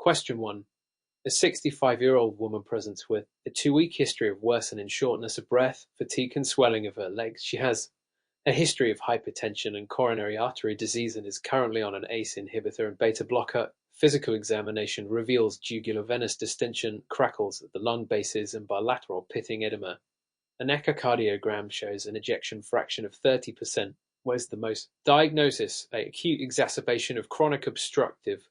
Question 1. A 65-year-old woman presents with a 2-week history of worsening shortness of breath, fatigue and swelling of her legs. She has a history of hypertension and coronary artery disease and is currently on an ACE inhibitor and beta blocker. Physical examination reveals jugular venous distension, crackles at the lung bases and bilateral pitting edema. An echocardiogram shows an ejection fraction of 30%. Where's the most? Diagnosis: a acute exacerbation of chronic obstructive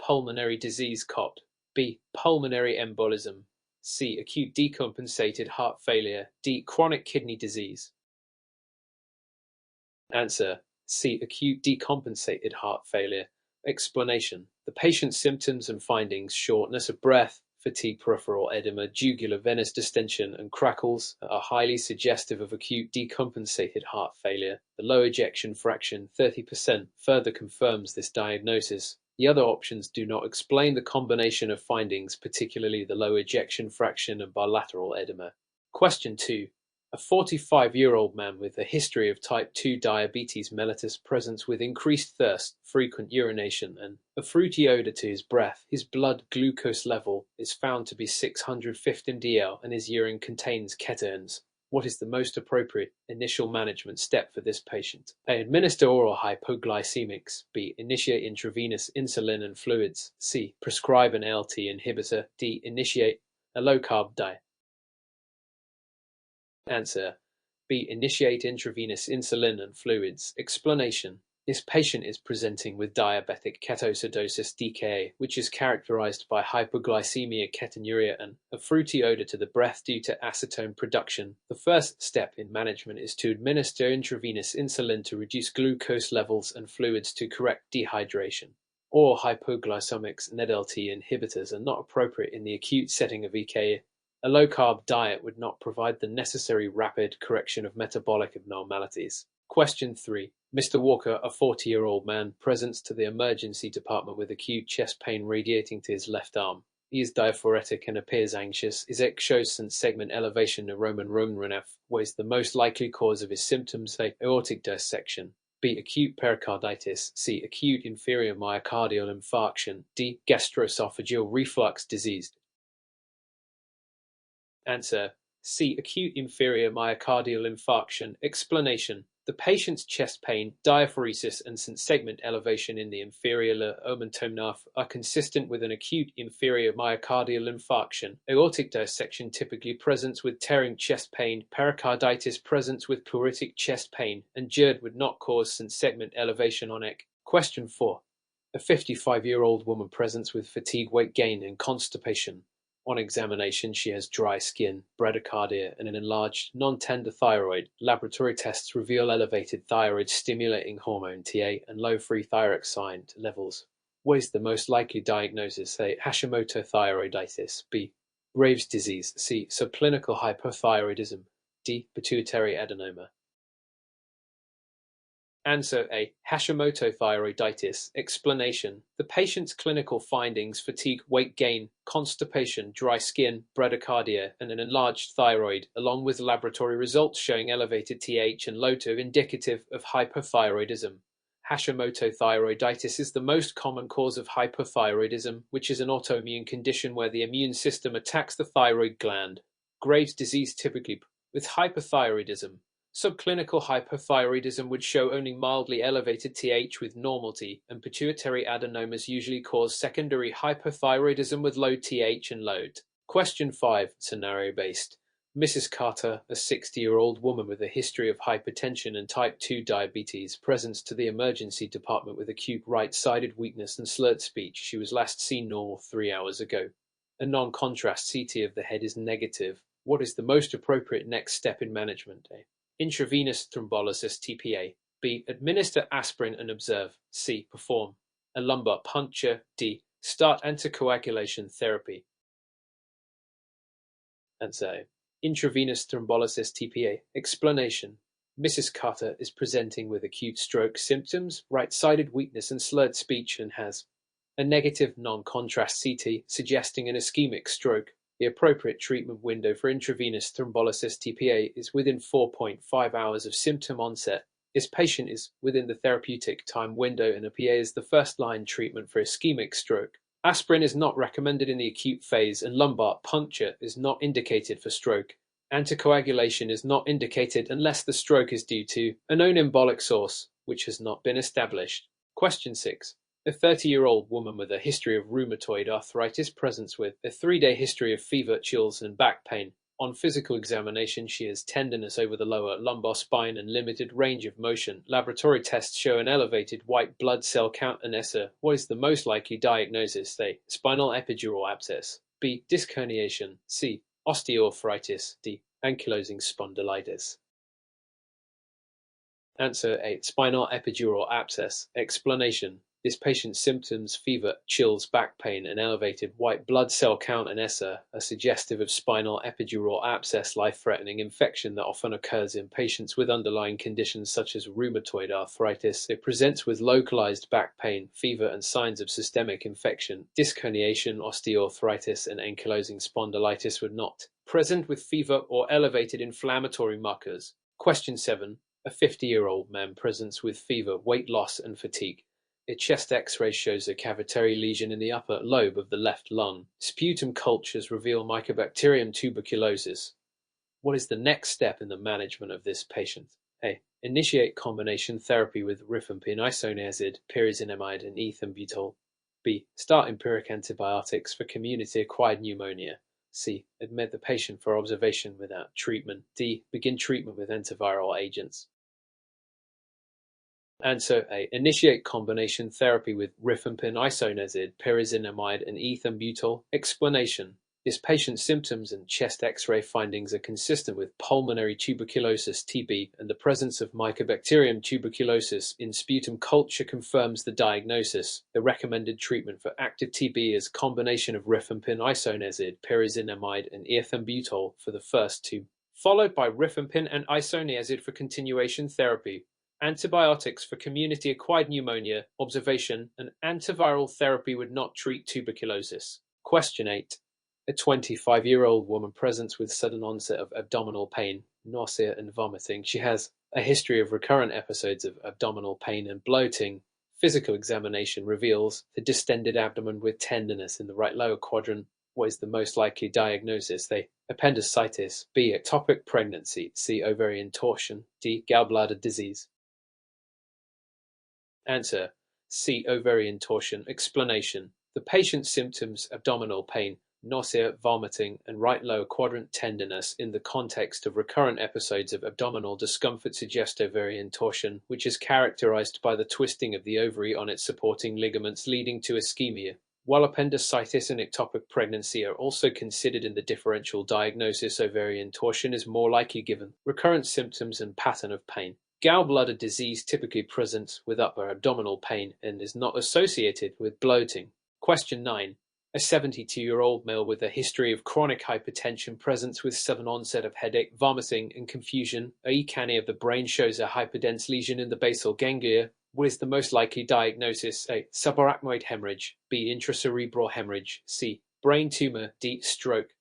pulmonary disease (COPD). B. Pulmonary embolism. C. Acute decompensated heart failure. D. Chronic kidney disease. Answer: C. Acute decompensated heart failure. Explanation: the patient's symptoms and findings: shortness of breath, fatigue, peripheral edema, jugular venous distension, and crackles are highly suggestive of acute decompensated heart failure. The low ejection fraction, 30%, further confirms this diagnosis. The other options do not explain the combination of findings, particularly the low ejection fraction and bilateral edema. Question 2. A 45-year-old man with a history of type 2 diabetes mellitus presents with increased thirst, frequent urination, and a fruity odor to his breath. His blood glucose level is found to be 615 mdl and his urine contains ketones. What is the most appropriate initial management step for this patient? A. Administer oral hypoglycemics. B. Initiate intravenous insulin and fluids. C. Prescribe an ALT inhibitor. D. Initiate a low-carb diet. Answer: B. Initiate intravenous insulin and fluids. Explanation: this patient is presenting with diabetic ketoacidosis (DKA), which is characterized by hypoglycemia, ketonuria, and a fruity odor to the breath due to acetone production. The first step in management is to administer intravenous insulin to reduce glucose levels and fluids to correct dehydration. Or hypoglycemics and ALT inhibitors are not appropriate in the acute setting of EKA. A low-carb diet would not provide the necessary rapid correction of metabolic abnormalities. Question 3. Mr. Walker, a 40-year-old man, presents to the emergency department with acute chest pain radiating to his left arm. He is diaphoretic and appears anxious. His X shows sense segment elevation neuromen what is the most likely cause of his symptoms? A. Aortic dissection. B. Acute pericarditis. C. Acute inferior myocardial infarction. D. Gastroesophageal reflux disease. Answer: C. Acute inferior myocardial infarction. Explanation: the patient's chest pain, diaphoresis, and sense segment elevation in the inferior omentum are consistent with an acute inferior myocardial infarction. Aortic dissection typically presents with tearing chest pain, pericarditis presents with pleuritic chest pain, and GERD would not cause sense segment elevation on ECG. Question 4. A 55-year-old woman presents with fatigue, weight gain, and constipation. On examination, she has dry skin, bradycardia, and an enlarged, non-tender thyroid. Laboratory tests reveal elevated thyroid-stimulating hormone (TA) and low free thyroxine levels. What is the most likely diagnosis? A. Hashimoto thyroiditis. B. Graves' disease. C. Subclinical hypothyroidism. D. Pituitary adenoma. Answer: A. Hashimoto thyroiditis. Explanation: the patient's clinical findings: fatigue, weight gain, constipation, dry skin, bradycardia, and an enlarged thyroid, along with laboratory results showing elevated TH and LOTO indicative of hypothyroidism. Hashimoto thyroiditis is the most common cause of hypothyroidism, which is an autoimmune condition where the immune system attacks the thyroid gland. Graves' disease typically with hypothyroidism. Subclinical hypothyroidism would show only mildly elevated TH with normality, and pituitary adenomas usually cause secondary hypothyroidism with low TH and load. Question 5, scenario-based. Mrs. Carter, a 60-year-old woman with a history of hypertension and type 2 diabetes, presents to the emergency department with acute right-sided weakness and slurred speech. She was last seen normal 3 hours ago. A non-contrast CT of the head is negative. What is the most appropriate next step in management? A. Intravenous thrombolysis (TPA). B. Administer aspirin and observe. C. Perform a lumbar puncture. D. Start anticoagulation therapy. Answer: intravenous thrombolysis (TPA). Explanation: Mrs. Carter is presenting with acute stroke symptoms, right-sided weakness and slurred speech, and has a negative non-contrast CT suggesting an ischemic stroke. The appropriate treatment window for intravenous thrombolysis (TPA) is within 4.5 hours of symptom onset. This patient is within the therapeutic time window, and a PA is the first-line treatment for ischemic stroke. Aspirin is not recommended in the acute phase, and lumbar puncture is not indicated for stroke. Anticoagulation is not indicated unless the stroke is due to a known embolic source, which has not been established. Question 6. A 30-year-old woman with a history of rheumatoid arthritis presents with a 3-day history of fever, chills, and back pain. On physical examination, she has tenderness over the lower lumbar spine and limited range of motion. Laboratory tests show an elevated white blood cell count and ESA. What is the most likely diagnosis? A. Spinal epidural abscess. B. Disc herniation. C. Osteoarthritis. D. Ankylosing spondylitis. Answer A. Spinal epidural abscess. Explanation. This patient's symptoms, fever, chills, back pain, and elevated white blood cell count and ESA are suggestive of spinal epidural abscess, life-threatening infection that often occurs in patients with underlying conditions such as rheumatoid arthritis. It presents with localized back pain, fever, and signs of systemic infection. Disc herniation, osteoarthritis, and ankylosing spondylitis were not present with fever or elevated inflammatory markers. Question 7. A 50-year-old man presents with fever, weight loss, and fatigue. A chest X-ray shows a cavitary lesion in the upper lobe of the left lung. Sputum cultures reveal Mycobacterium tuberculosis. What is the next step in the management of this patient? A. Initiate combination therapy with rifampin, isoniazid, pyrazinamide, and ethambutol. B. Start empiric antibiotics for community-acquired pneumonia. C. Admit the patient for observation without treatment. D. Begin treatment with antiviral agents. Answer A. Initiate combination therapy with rifampin, isoniazid, pyrazinamide, and ethambutol. Explanation. This patient's symptoms and chest X-ray findings are consistent with pulmonary tuberculosis (TB), and the presence of Mycobacterium tuberculosis in sputum culture confirms the diagnosis. The recommended treatment for active TB is combination of rifampin, isoniazid, pyrazinamide, and ethambutol for the first 2, followed by rifampin and isoniazid for continuation therapy. Antibiotics for community-acquired pneumonia, observation, and antiviral therapy would not treat tuberculosis. Question 8. A 25-year-old woman presents with sudden onset of abdominal pain, nausea, and vomiting. She has a history of recurrent episodes of abdominal pain and bloating. Physical examination reveals the distended abdomen with tenderness in the right lower quadrant. What is the most likely diagnosis? A. Appendicitis. B. Ectopic pregnancy. C. Ovarian torsion. D. Gallbladder disease. Answer. C. Ovarian torsion. Explanation. The patient's symptoms, abdominal pain, nausea, vomiting, and right lower quadrant tenderness in the context of recurrent episodes of abdominal discomfort suggest ovarian torsion, which is characterized by the twisting of the ovary on its supporting ligaments leading to ischemia. While appendicitis and ectopic pregnancy are also considered in the differential diagnosis, ovarian torsion is more likely given recurrent symptoms and pattern of pain. Gallbladder disease typically presents with upper abdominal pain and is not associated with bloating. Question 9. A 72-year-old male with a history of chronic hypertension presents with sudden onset of headache, vomiting, and confusion. A EKG of the brain shows a hyperdense lesion in the basal ganglia. What is the most likely diagnosis? A. Subarachnoid hemorrhage. B. Intracerebral hemorrhage. C. Brain tumor. D. Stroke.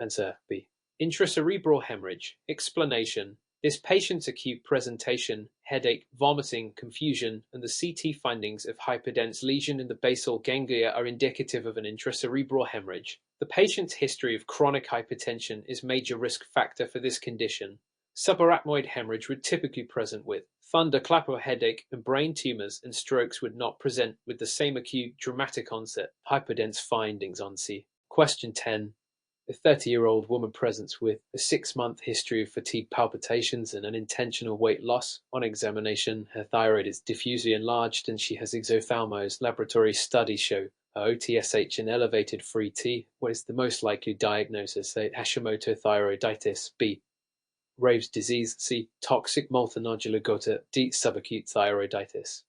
Answer B. Intracerebral hemorrhage. Explanation. This patient's acute presentation, headache, vomiting, confusion, and the CT findings of hyperdense lesion in the basal ganglia are indicative of an intracerebral hemorrhage. The patient's history of chronic hypertension is a major risk factor for this condition. Subarachnoid hemorrhage would typically present with thunderclap or headache, and brain tumors and strokes would not present with the same acute dramatic onset. Hyperdense findings on C. Question 10. A 30-year-old woman presents with a 6-month history of fatigue, palpitations, and unintentional weight loss. On examination, her thyroid is diffusely enlarged and she has exophthalmos. Laboratory studies show OTSH and elevated free T. What is the most likely diagnosis? A. Hashimoto thyroiditis. B. Graves' disease. C. Toxic multinodular gota. D. Subacute thyroiditis.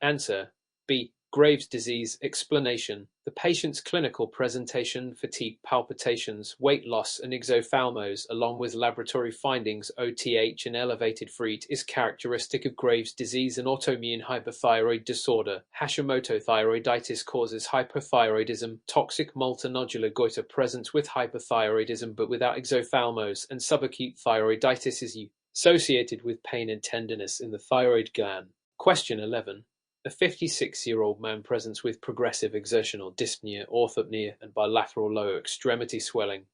Answer. B. Graves' disease. Explanation. The patient's clinical presentation, fatigue, palpitations, weight loss, and exophthalmos, along with laboratory findings, OTH, and elevated free T, is characteristic of Graves' disease and autoimmune hyperthyroid disorder. Hashimoto thyroiditis causes hypothyroidism. Toxic multinodular goiter presents with hypothyroidism but without exophthalmos, and subacute thyroiditis is associated with pain and tenderness in the thyroid gland. Question 11. A 56-year-old man presents with progressive exertional dyspnea, orthopnea, and bilateral lower extremity swelling.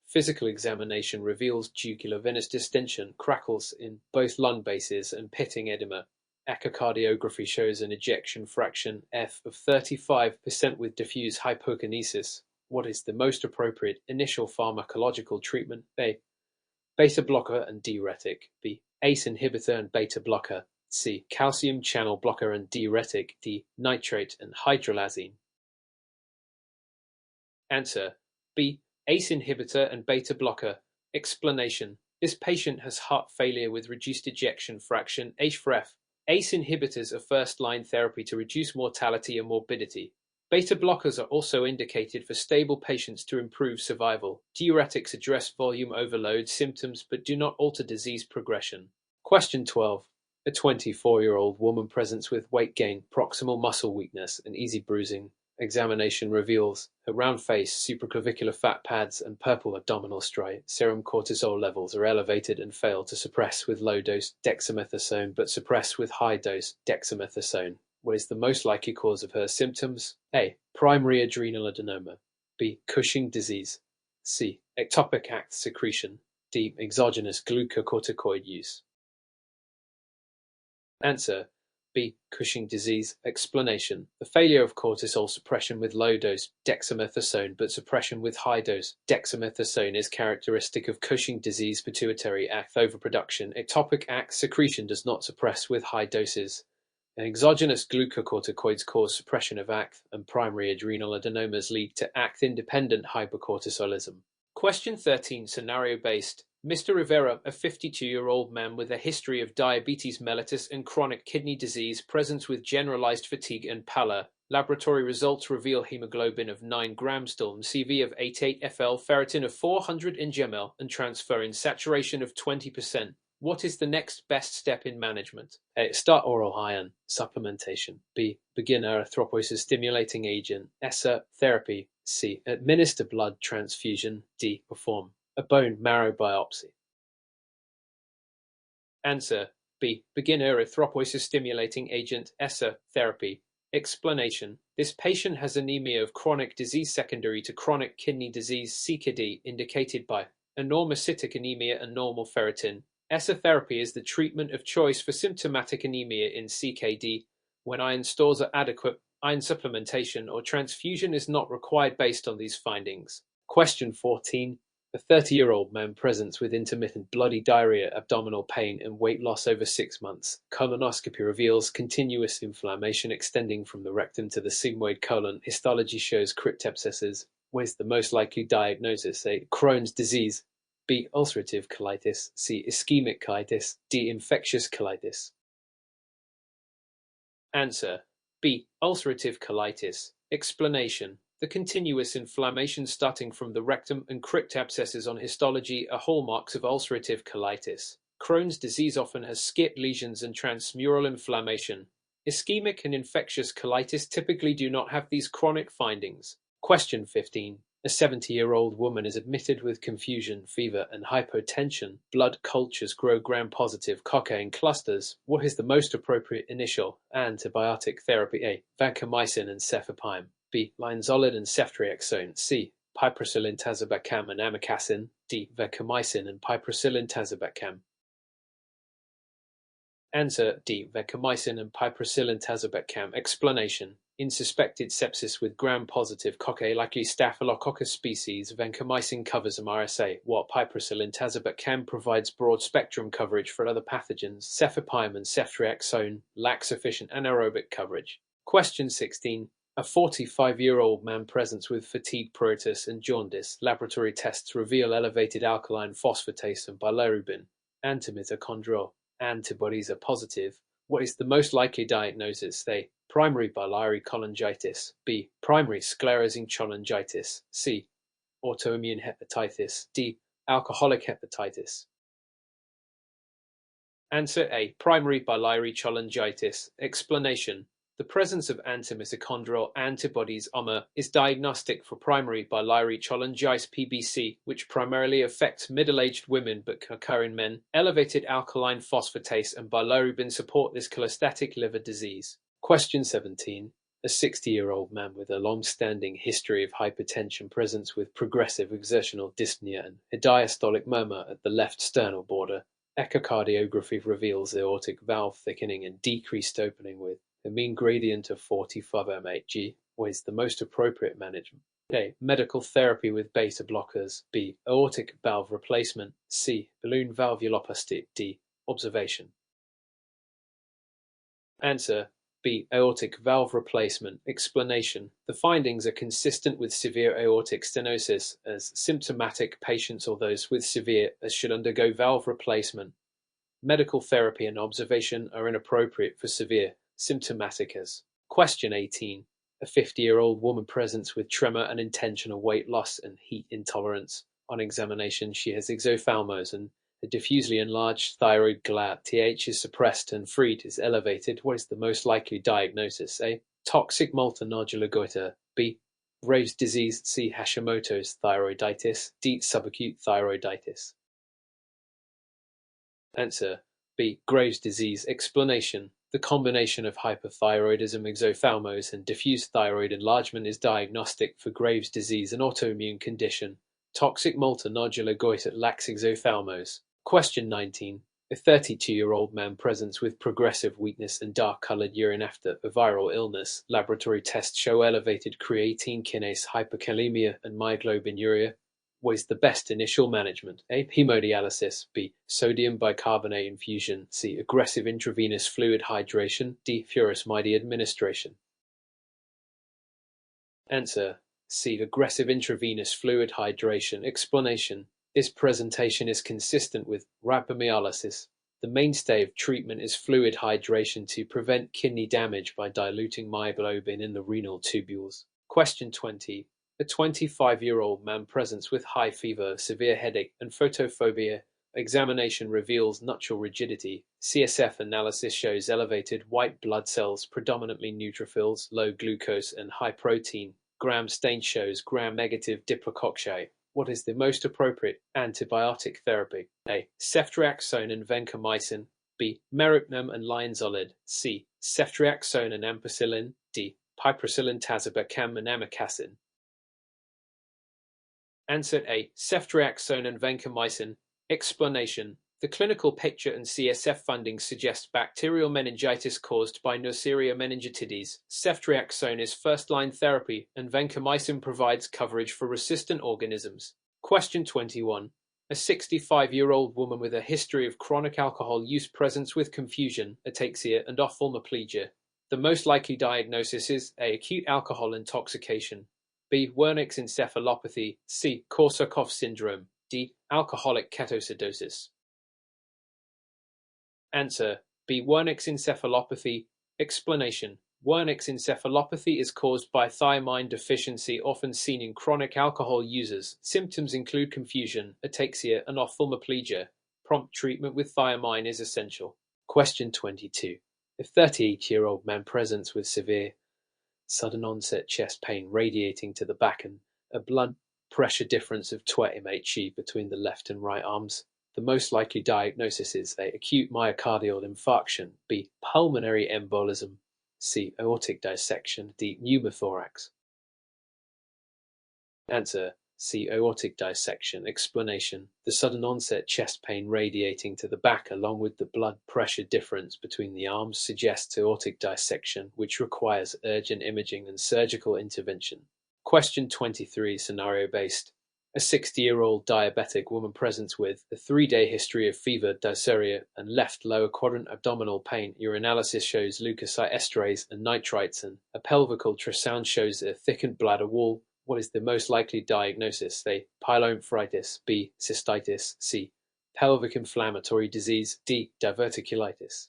Physical examination reveals jugular venous distension, crackles in both lung bases, and pitting edema. Echocardiography shows an ejection fraction F of 35% with diffuse hypokinesis. What is the most appropriate initial pharmacological treatment? A. Beta blocker and diuretic. B. ACE inhibitor and beta blocker. C. Calcium channel blocker and diuretic. D. Nitrate and hydralazine. Answer: B. ACE inhibitor and beta blocker. Explanation: this patient has heart failure with reduced ejection fraction HFrEF. ACE inhibitors are first-line therapy to reduce mortality and morbidity. Beta blockers are also indicated for stable patients to improve survival. Diuretics address volume overload symptoms but do not alter disease progression. Question 12. A 24-year-old woman presents with weight gain, proximal muscle weakness, and easy bruising. Examination reveals her round face, supraclavicular fat pads, and purple abdominal striae. Serum cortisol levels are elevated and fail to suppress with low-dose dexamethasone but suppress with high-dose dexamethasone. What is the most likely cause of her symptoms? A. Primary adrenal adenoma. B. Cushing disease. C. Ectopic act secretion. D. Exogenous glucocorticoid use. Answer: B. Cushing disease. Explanation: the failure of cortisol suppression with low-dose dexamethasone but suppression with high-dose dexamethasone is characteristic of Cushing disease. Pituitary ACTH overproduction. Ectopic ACTH secretion does not suppress with high doses. Exogenous glucocorticoids cause suppression of ACTH, and primary adrenal adenomas lead to ACTH-independent hypercortisolism. Question 13, scenario-based. Mr. Rivera, a 52-year-old man with a history of diabetes mellitus and chronic kidney disease, presents with generalized fatigue and pallor. Laboratory results reveal hemoglobin of 9 grams sturm, CV of 88 FL, ferritin of 400 mg/ml, and transferrin saturation of 20%. What is the next best step in management? A. Start oral iron supplementation. B. Begin erythropoiesis-stimulating agent ESA therapy. C. Administer blood transfusion. D. Perform a bone marrow biopsy. Answer: B. Begin erythropoiesis-stimulating agent ESA therapy. Explanation: this patient has anemia of chronic disease secondary to chronic kidney disease (CKD) indicated by anormocytic anemia and normal ferritin. ESA therapy is the treatment of choice for symptomatic anemia in CKD. When iron stores are adequate, iron supplementation or transfusion is not required based on these findings. Question 14. A 30-year-old man presents with intermittent bloody diarrhea, abdominal pain, and weight loss over 6 months. Colonoscopy reveals continuous inflammation extending from the rectum to the sigmoid colon. Histology shows cryptabscesses. What is the most likely diagnosis? A. Crohn's disease. B. Ulcerative colitis. C. Ischemic colitis. D. Infectious colitis. Answer: B. Ulcerative colitis. Explanation: the continuous inflammation starting from the rectum and cryptabscesses on histology are hallmarks of ulcerative colitis. Crohn's disease often has skip lesions and transmural inflammation. Ischemic and infectious colitis typically do not have these chronic findings. Question 15. A 70-year-old woman is admitted with confusion, fever, and hypotension. Blood cultures grow gram-positive cocaine clusters. What is the most appropriate initial antibiotic therapy? A. Vancomycin and cefepime. B. Linezolid and ceftriaxone. C. Piperacillin tazobactam and amikacin. D. Vancomycin and piperacillin tazobactam. Answer: D. Vancomycin and piperacillin tazobactam. Explanation: in suspected sepsis with gram-positive cocci, likely Staphylococcus species, vancomycin covers MRSA, while piperacillin tazobactam provides broad-spectrum coverage for other pathogens. Cefepime and ceftriaxone lack sufficient anaerobic coverage. Question 16. A 45-year-old man presents with fatigue, pruritus, and jaundice. Laboratory tests reveal elevated alkaline phosphatase and bilirubin. Antimitochondrial antibodies are positive. What is the most likely diagnosis? A. Primary biliary cholangitis. B. Primary sclerosing cholangitis. C. Autoimmune hepatitis. D. Alcoholic hepatitis. Answer A. Primary biliary cholangitis. Explanation: the presence of antimitochondrial antibodies is diagnostic for primary biliary cholangitis (PBC), which primarily affects middle-aged women but can occur in men. Elevated alkaline phosphatase and bilirubin support this cholestatic liver disease. Question 17. A 60-year-old man with a long-standing history of hypertension presents with progressive exertional dyspnea and a diastolic murmur at the left sternal border. Echocardiography reveals aortic valve thickening and decreased opening with a mean gradient of 45 mHg. What is the most appropriate management? A. Medical therapy with beta blockers. B. Aortic valve replacement. C. Balloon valvuloplasty. D. Observation. Answer: B. Aortic valve replacement. Explanation: the findings are consistent with severe aortic stenosis, as symptomatic patients or those with severe as should undergo valve replacement. Medical therapy and observation are inappropriate for severe symptomatic as. Question 18. A 50-year-old woman presents with tremor and intentional weight loss and heat intolerance. On examination, she has exophthalmos and a diffusely enlarged thyroid gland. TH is suppressed and Freed is elevated. What is the most likely diagnosis? A. Toxic multinodular goiter. B. Graves' disease. C. Hashimoto's thyroiditis. D. Subacute thyroiditis. Answer: B. Graves' disease. Explanation: the combination of hyperthyroidism, exophthalmos, and diffuse thyroid enlargement is diagnostic for Graves' disease, an autoimmune condition. Toxic multinodular goiter lacks exophthalmos. Question 19. A 32-year-old man presents with progressive weakness and dark-colored urine after a viral illness. Laboratory tests show elevated creatine kinase, hyperkalemia, and myoglobinuria. What is the best initial management? A. Hemodialysis. B. Sodium bicarbonate infusion. C. Aggressive intravenous fluid hydration. D. Furosemide administration. Answer: C. Aggressive intravenous fluid hydration. Explanation: this presentation is consistent with rhabdomyolysis. The mainstay of treatment is fluid hydration to prevent kidney damage by diluting myoglobin in the renal tubules. Question 20. A 25-year-old man presents with high fever, severe headache, and photophobia. Examination reveals nuptial rigidity. CSF analysis shows elevated white blood cells, predominantly neutrophils, low glucose, and high protein. Gram stain shows gram-negative diplococci. What is the most appropriate antibiotic therapy? A. Ceftriaxone and vancomycin. B. Meropenem and linezolid. C. Ceftriaxone and ampicillin. D. Piperacillin, tazobactam, and amikacin. Answer: A. Ceftriaxone and vancomycin. Explanation: the clinical picture and CSF findings suggest bacterial meningitis caused by Neisseria meningitidis. Ceftriaxone is first-line therapy, and vancomycin provides coverage for resistant organisms. Question 21. A 65-year-old woman with a history of chronic alcohol use presents with confusion, ataxia, and ophthalmoplegia. The most likely diagnosis is A. Acute alcohol intoxication. B. Wernicke's encephalopathy. C. Korsakoff syndrome. D. Alcoholic ketoacidosis. Answer: B. Wernicke's encephalopathy. Explanation: Wernicke's encephalopathy is caused by thiamine deficiency, often seen in chronic alcohol users. Symptoms include confusion, ataxia, and ophthalmoplegia. Prompt treatment with thiamine is essential. Question 22. A 38-year-old man presents with severe sudden onset chest pain radiating to the back and a blood pressure difference of 20 mHg between the left and right arms. The most likely diagnosis is A. Acute myocardial infarction. B. Pulmonary embolism. C. Aortic dissection. D. Pneumothorax. Answer: C. Aortic dissection. Explanation: the sudden onset chest pain radiating to the back along with the blood pressure difference between the arms suggests aortic dissection, which requires urgent imaging and surgical intervention. Question 23, scenario-based. A 60-year-old diabetic woman presents with a 3-day history of fever, dysuria, and left lower quadrant abdominal pain. Urinalysis shows leukocyte esterase and nitrites, and a pelvic ultrasound shows a thickened bladder wall. What is the most likely diagnosis? A. Pyelonephritis. B. Cystitis. C. Pelvic inflammatory disease. D. Diverticulitis.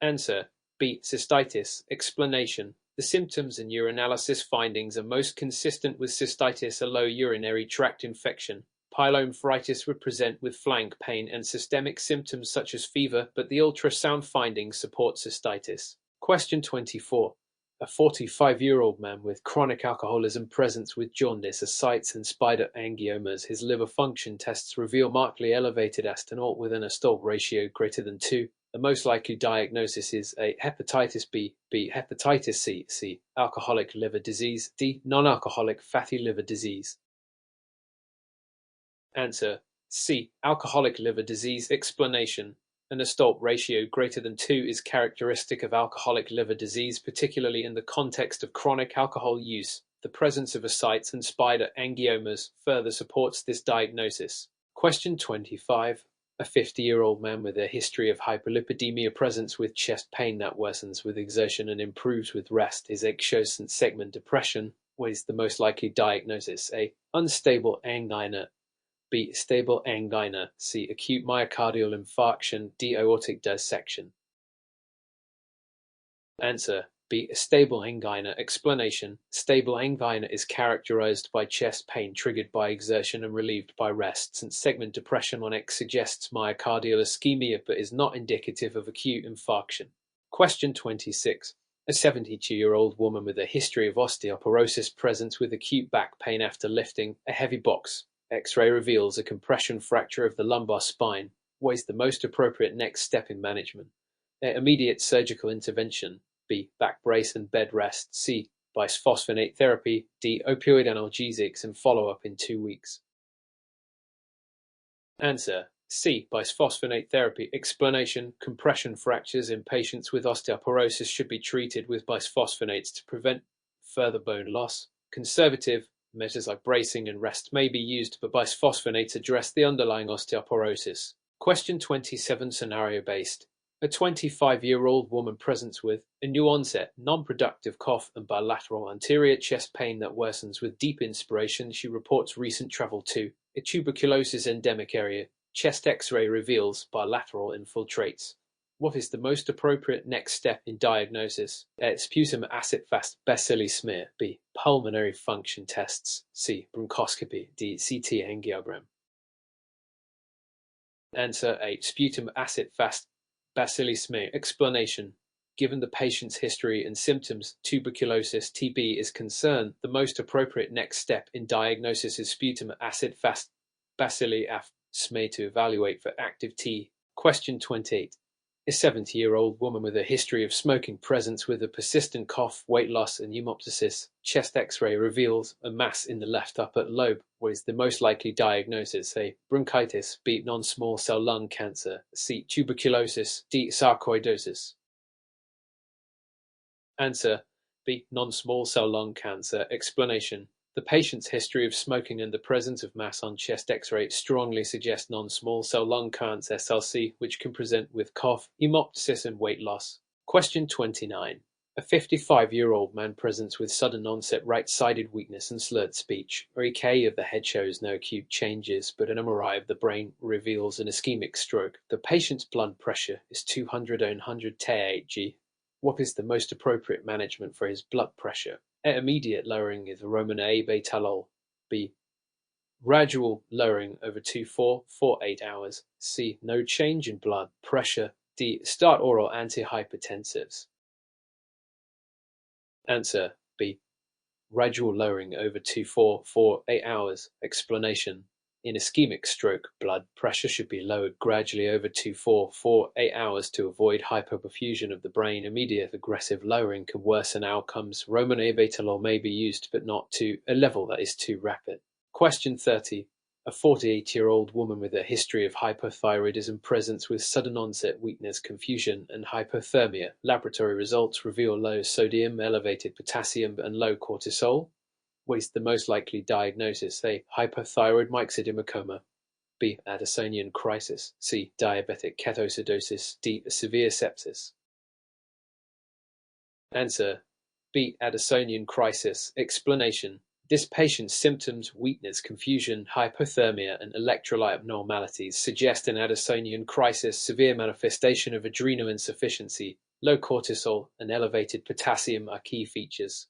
Answer: B. Cystitis. Explanation: the symptoms and urinalysis findings are most consistent with cystitis, a low urinary tract infection. Pyelonephritis would present with flank pain and systemic symptoms such as fever, but the ultrasound findings support cystitis. Question 24. A 45-year-old man with chronic alcoholism presents with jaundice, ascites, and spider angiomas. His liver function tests reveal markedly elevated astenol with an Astol ratio greater than 2. The most likely diagnosis is A. Hepatitis B, B. Hepatitis C, C. Alcoholic liver disease, D. Non-alcoholic fatty liver disease. Answer: C. Alcoholic liver disease. Explanation: an Astol ratio greater than 2 is characteristic of alcoholic liver disease, particularly in the context of chronic alcohol use. The presence of ascites and spider angiomas further supports this diagnosis. Question 25. A 50-year-old man with a history of hyperlipidemia presents with chest pain that worsens with exertion and improves with rest. His ischiosan segment depression. What is the most likely diagnosis? A. Unstable angina, B. Stable angina, C. Acute myocardial infarction, D. Aortic dissection. Answer: B. Stable angina. Explanation: stable angina is characterized by chest pain triggered by exertion and relieved by rest, since segment depression on X suggests myocardial ischemia but is not indicative of acute infarction. Question 26. A 72-year-old woman with a history of osteoporosis presents with acute back pain after lifting a heavy box. X-ray reveals a compression fracture of the lumbar spine. What is the most appropriate next step in management? A. Immediate surgical intervention, B. Back brace and bed rest, C. Bisphosphonate therapy, D. Opioid analgesics and follow-up in 2 weeks. Answer: C. Bisphosphonate therapy. Explanation: compression fractures in patients with osteoporosis should be treated with bisphosphonates to prevent further bone loss. Conservative measures like bracing and rest may be used, but bisphosphonates address the underlying osteoporosis. Question 27. Scenario-based. A 25-year-old woman presents with a new-onset, non-productive cough and bilateral anterior chest pain that worsens with deep inspiration. She reports recent travel to a tuberculosis endemic area. Chest X-ray reveals bilateral infiltrates. What is the most appropriate next step in diagnosis? A. Sputum acid-fast bacilli smear, B. Pulmonary function tests, C. Bronchoscopy, D. CT angiogram. Answer: A. Sputum acid-fast bacilli smear. Explanation: given the patient's history and symptoms, tuberculosis (TB) is concerned, the most appropriate next step in diagnosis is sputum acid-fast bacilli smear to evaluate for active T. Question 28. A 70-year-old woman with a history of smoking presents with a persistent cough, weight loss, and pneumoptosis. Chest X-ray reveals a mass in the left upper lobe. What is the most likely diagnosis? A. Bronchitis, B. Non-small cell lung cancer, C. Tuberculosis, D. Sarcoidosis. Answer: B. Non-small cell lung cancer. Explanation: the patient's history of smoking and the presence of mass on chest X-ray strongly suggest non-small cell lung cancer (SLC), which can present with cough, hemoptysis, and weight loss. Question 29. A 55-year-old man presents with sudden onset right-sided weakness and slurred speech. A EK of the head shows no acute changes, but an MRI of the brain reveals an ischemic stroke. The patient's blood pressure is 200/100 Hg. What is the most appropriate management for his blood pressure? A. Immediate lowering with romanA-betalol, B. Gradual lowering over 2-4-8 hours, C. No change in blood pressure, D. Start oral antihypertensives. Answer: B. Gradual lowering over 2-4-8 hours. Explanation: in ischemic stroke, blood pressure should be lowered gradually over 2-4-8 hours to avoid hypoperfusion of the brain. Immediate aggressive lowering can worsen outcomes. RomanA-betalol may be used, but not to a level that is too rapid. Question 30. A 48-year-old woman with a history of hypothyroidism presents with sudden onset weakness, confusion, and hypothermia. Laboratory results reveal low sodium, elevated potassium, and low cortisol. What is the most likely diagnosis? A. Hypothyroid myxedema, B. Addisonian crisis, C. Diabetic ketoacidosis, D. Severe sepsis. Answer: B. Addisonian crisis. Explanation: this patient's symptoms, weakness, confusion, hypothermia, and electrolyte abnormalities suggest an Addisonian crisis. Severe manifestation of adrenal insufficiency, low cortisol, and elevated potassium are key features.